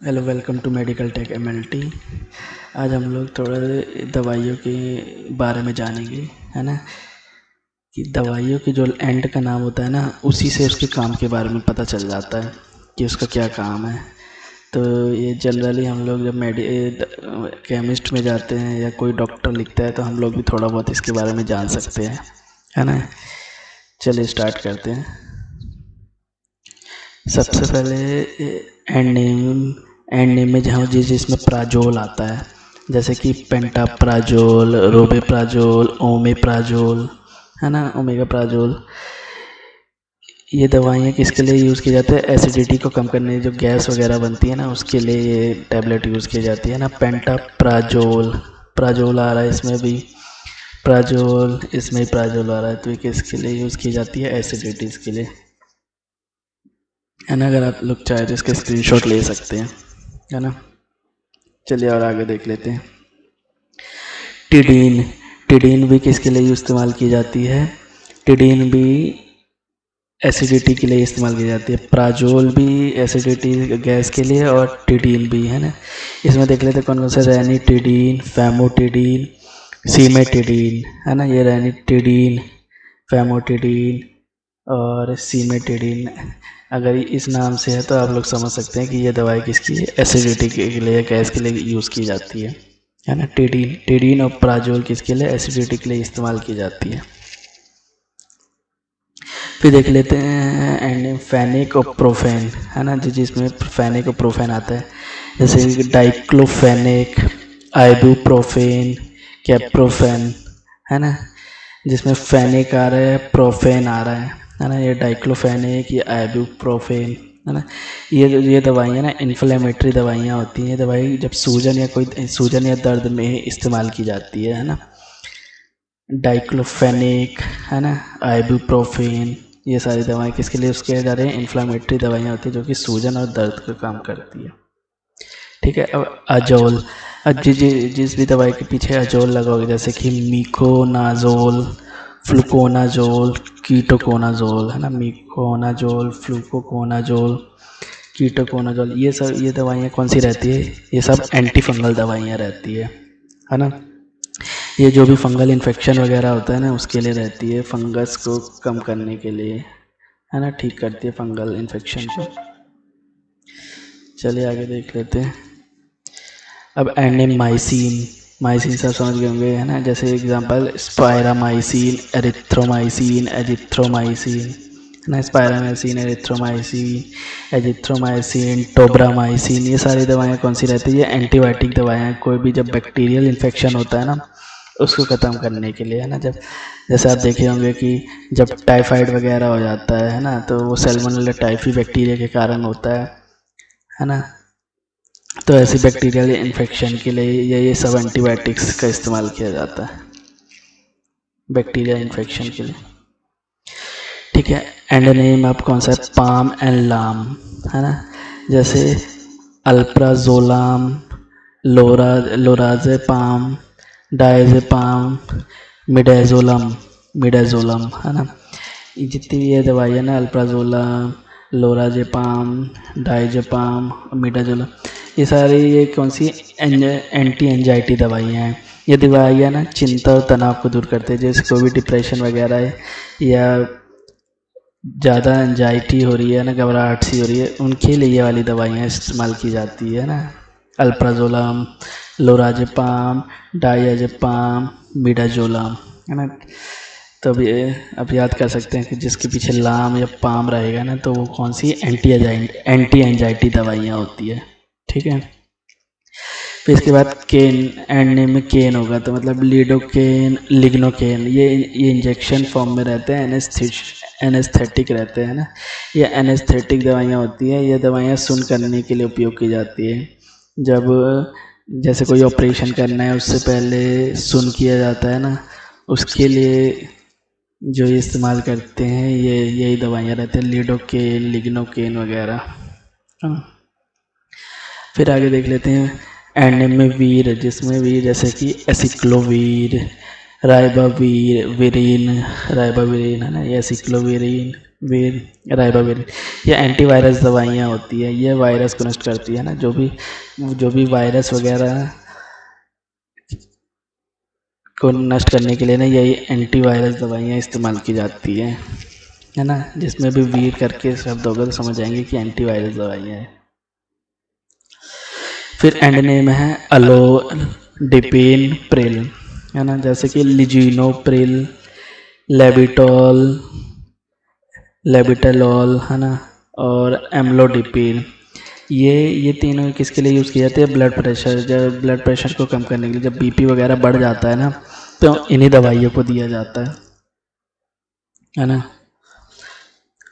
Hello, welcome to medical tech MLT. आज हम लोग थोड़ा दवाइयों के बारे में जानेंगे, है ना। कि दवाइयों की जो एंड का नाम होता है ना, उसी से उसके काम के बारे में पता चल जाता है कि उसका क्या काम है। तो ये जनरली हम लोग जब केमिस्ट में जाते हैं या कोई डॉक्टर लिखता है तो हम लोग भी थोड़ा बहुत इसके बारे में जान सकते हैं, है ना। चलिए स्टार्ट करते हैं। सबसे पहले एंड नेम में जहाँ जिसमें प्राजोल आता है, जैसे कि पेंटाप्राजोल, रोबेप्राजोल, ओमेप्राजोल, है ना, ओमेगा प्राजोल। ये दवाइयाँ किसके लिए यूज़ की जाती है? एसिडिटी को कम करने, जो गैस वगैरह बनती है ना, उसके लिए ये टैबलेट यूज़ की जाती है ना। पेंटाप्राजोल, प्राजोल आ रहा है इसमें भी, प्राजोल इसमें ही प्राजोल आ रहा है। तो ये किसके लिए यूज़ की जाती है? एसिडिटीज़ के लिए, है ना। अगर आप लोग चाहे तो इसके स्क्रीनशॉट ले सकते हैं, है ना। चलिए और आगे देख लेते हैं। टिडीन, टिडीन भी किसके लिए इस्तेमाल की जाती है? टिडीन भी एसिडिटी के लिए इस्तेमाल की जाती है। प्राजोल भी एसिडिटी गैस के लिए, और टिडीन भी, है ना। इसमें देख लेते हैं कौन कौन से। रैनीटिडीन, फैमोटिडीन, सीमेटिडीन, है ना। ये रैनीटिडीन, फैमोटिडीन और सीमेटिडीन, अगर इस नाम से है तो आप लोग समझ सकते हैं कि ये दवाई किसकी एसिडिटी के लिए, गैस के लिए यूज़ की जाती है ना। टिडीन और प्राजोल किसके लिए? एसिडिटी के लिए इस्तेमाल की जाती है। फिर देख लेते हैं एंड फेनिक और प्रोफेन, है ना, जिसमें फेनिक और प्रोफेन आता है, जैसे डाइक्लोफेनिक, आइबुप्रोफेन, कैप्रोफेन, है ना। जिसमें फेनिक आ रहा है, प्रोफेन आ रहा है ना। ये डाइक्लोफेनिक, ये आइबुप्रोफेन, है ना। ये दवाइयाँ ना इन्फ्लेमेटरी दवाइयाँ होती हैं। ये दवाई जब सूजन या दर्द में इस्तेमाल की जाती है ना। डाइक्लोफेनिक, है ना, आइबुप्रोफेन, ये सारी दवाएं किसके लिए यूज़ किए जा रहे हैं? इन्फ्लामेटरी दवाइयाँ होती हैं जो कि सूजन और दर्द का काम करती है। ठीक है। अब अजोल, जिस भी दवाई के पीछे अजोल लगा होगा, जैसे कि मिकोनाजोल, फ्लुकोनाजोल, कीटोकोनाजोल, है ना। मिकोनाजोल, फ्लुकोनाजोल, कीटोकोनाजोल, ये दवाइयाँ कौन सी रहती है? ये सब एंटी फंगल दवाइयाँ रहती है ना। ये जो भी फंगल इन्फेक्शन वगैरह होता है ना, उसके लिए रहती है, फंगस को कम करने के लिए, है ना, ठीक करती है फंगल इन्फेक्शन को। चलिए आगे देख लेते हैं। अब एंडेमाइसिन, माइसिन सब समझ गए होंगे, है ना। जैसे एग्जांपल स्पायरामाइसिन, एरिथ्रोमाइसिन, एजिथ्रोमाइसिन, है ना। स्पायरामाइसिन, एरिथ्रोमाइसिन, एजिथ्रोमाइसिन, टोब्रामाइसिन, ये सारी दवाएं कौन सी रहती है? ये एंटीबायोटिक दवाएं। कोई भी जब बैक्टीरियल इन्फेक्शन होता है ना, उसको ख़त्म करने के लिए, है ना। जब जैसे आप देखे होंगे कि जब टाइफाइड वगैरह हो जाता है ना, तो वो सैल्मोनेला टाइफी बैक्टीरिया के कारण होता है ना। तो ऐसी बैक्टीरियल इन्फेक्शन के लिए ये सब एंटीबायोटिक्स का इस्तेमाल किया जाता है बैक्टीरिया इन्फेक्शन के लिए। ठीक है। एंड नेम आप कौन सा है? पाम एंड लाम, है ना। जैसे अल्प्राजोलाम, लोराजेपाम, डायजेपाम, मिडाजोलम, है ना। ये जितनी भी ये दवाई है ना, अल्प्राजोलम, लोराजेपाम, डायजेपाम, मिडाजोलम, ये सारी ये कौन सी एंटी एंजाइटी दवाइयाँ हैं। ये दवाइयाँ ना चिंता और तनाव को दूर करते हैं। जैसे कोई भी डिप्रेशन वगैरह है या ज़्यादा एंजाइटी हो रही है ना, घबराहट सी हो रही है, उनके लिए ये वाली दवाइयाँ इस्तेमाल की जाती है ना। अल्प्राजोलम, लोराजेपाम, डायजेपाम, मिडाजोलम, है ना। तो अब याद कर सकते हैं कि जिसके पीछे लाम या पाम रहेगा ना, तो वो कौन सी एंटी एंजाइटी दवाइयाँ होती है। ठीक है। फिर इसके बाद केन, एंड नेम में केन होगा तो मतलब लिडोकेन, लिग्नोकेन, ये इंजेक्शन फॉर्म में रहते हैं, एनेस्थेटिक रहते हैं ना। ये एनेस्थेटिक दवाइयाँ होती हैं। ये दवाइयाँ सुन्न करने के लिए उपयोग की जाती है। जब जैसे कोई ऑपरेशन करना है उससे पहले सुन्न किया जाता है ना, उसके लिए जो ये इस्तेमाल करते हैं, यही दवाइयाँ रहती हैं, लिडोकेन, लिग्नोकेन वगैरह। फिर आगे देख लेते हैं एंड में वीर, जिसमें वीर जैसे कि एसिक्लोवीर, राइबाविरिन, राइबाविरिन है ना, या सिक्लोविरिन, राइबाविरिन, ये एंटीवायरस दवाइयाँ होती है। ये वायरस को नष्ट करती है ना, जो भी वायरस वगैरह को नष्ट करने के लिए ना यही एंटीवायरस दवाइयाँ इस्तेमाल की जाती है ना। जिसमें भी वीर करके शब्द होगा तो समझ जाएंगे कि एंटीवायरस दवाइयाँ है। फिर एंड नेम है अलोडिपिन प्रिल है ना, जैसे कि लिजिनोप्रिल, लेबिटोल, लेबिटेलॉल है ना, और एम्लोडिपिन। ये तीनों किसके लिए यूज़ किए जाते हैं? ब्लड प्रेशर, जब ब्लड प्रेशर को कम करने के लिए, जब बीपी वगैरह बढ़ जाता है ना, तो इन्हीं दवाइयों को दिया जाता है ना।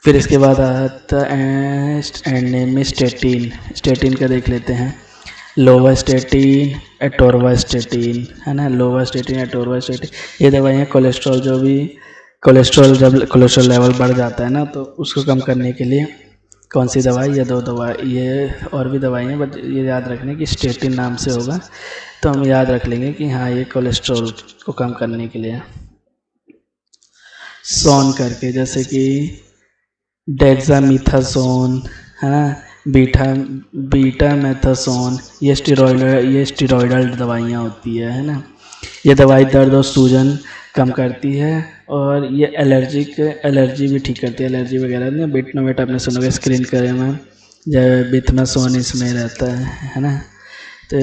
फिर इसके बाद आता है एंड नेम में स्टेटिन। स्टेटिन का देख लेते हैं, लोवास्टेटिन, एटोरवास्टेटिन है ना, लोवास्टेटिन, एटोरवास्टेटिन। ये दवाइयाँ कोलेस्ट्रॉल, जब कोलेस्ट्रॉल लेवल बढ़ जाता है ना, तो उसको कम करने के लिए कौन सी दवाई? ये दो दवाई, ये और भी दवाई हैं, बट ये याद रखने की स्टेटिन नाम से होगा, तो हम याद रख लेंगे कि हाँ ये कोलेस्ट्रॉल को कम करने के लिए। सोन करके, जैसे कि डेक्सामीथासोन है ना, बीटा मेथासोन, ये स्टेरॉयडल दवाइयाँ होती है ना। ये दवाई दर्द और सूजन कम करती है, और ये एलर्जी भी ठीक करती है, एलर्जी वगैरह ना। बिटनोवेट आपने सुना होगा, स्क्रीन करे में जब बिथनासोन इसमें रहता है ना, तो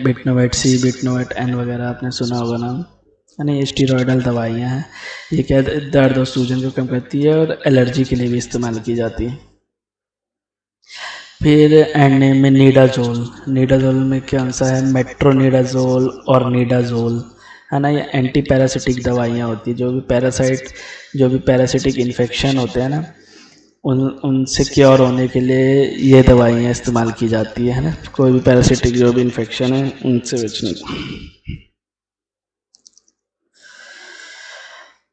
बिटनोवेट सी, बिटनोवेट एन वगैरह आपने सुना होगा नाम है ना। ये स्टेरॉयडल दवाइयाँ हैं, ये क्या दर्द और सूजन को कम करती है, और एलर्जी के लिए भी इस्तेमाल की जाती है। फिर एंड नेम में नीडाजोल। नीडाजोल में कौन सा है? मेट्रोनिडाजोल और नीडाजोल है ना। ये एंटी पैरासिटिक दवाइयाँ होती है, जो भी पैरासिटिक इन्फेक्शन होते हैं ना, उनसे क्योर होने के लिए ये दवाइयाँ इस्तेमाल की जाती है ना। कोई भी पैरासिटिक जो भी इन्फेक्शन है उनसे बचने को।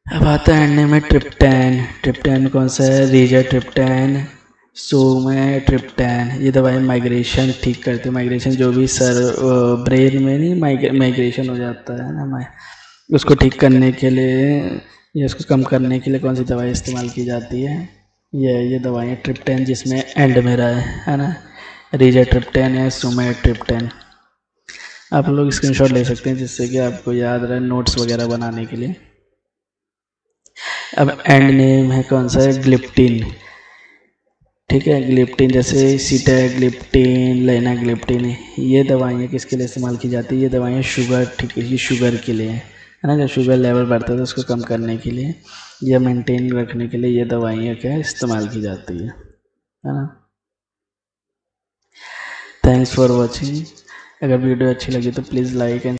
अब आता है एंड नेम में ट्रिप्टैन। ट्रिप्टैन कौन सा है? रिजाट्रिप्टैन, सुमेट्रिप्टैन। ये दवाई माइग्रेशन ठीक करती है, माइग्रेशन जो भी ब्रेन में नहीं माइग्रेशन हो जाता है ना, उसको ठीक करने के लिए या उसको कम करने के लिए कौन सी दवाई इस्तेमाल की जाती है? ये दवाइयाँ ट्रिप्टैन, जिसमें एंड में रहा है ना, रिजाट्रिप्टैन या सुमेट्रिप्टैन। आप लोग स्क्रीनशॉट ले सकते हैं जिससे कि आपको याद रहे नोट्स वगैरह बनाने के लिए। अब एंड नेम है कौन सा है? ग्लिप्टिन। ठीक है, ग्लिप्टिन, जैसे सीटाग्लिप्टिन, लेनाग्लिप्टिन। ये दवाइयाँ किसके लिए इस्तेमाल की जाती है? ये दवाइयाँ शुगर, ठीक है, ये शुगर के लिए है ना। जब शुगर लेवल बढ़ता है तो उसको कम करने के लिए या मेंटेन रखने के लिए ये दवाइयाँ क्या इस्तेमाल की जाती है ना। Thanks for watching. अगर वीडियो अच्छी लगी तो प्लीज़ लाइक एंड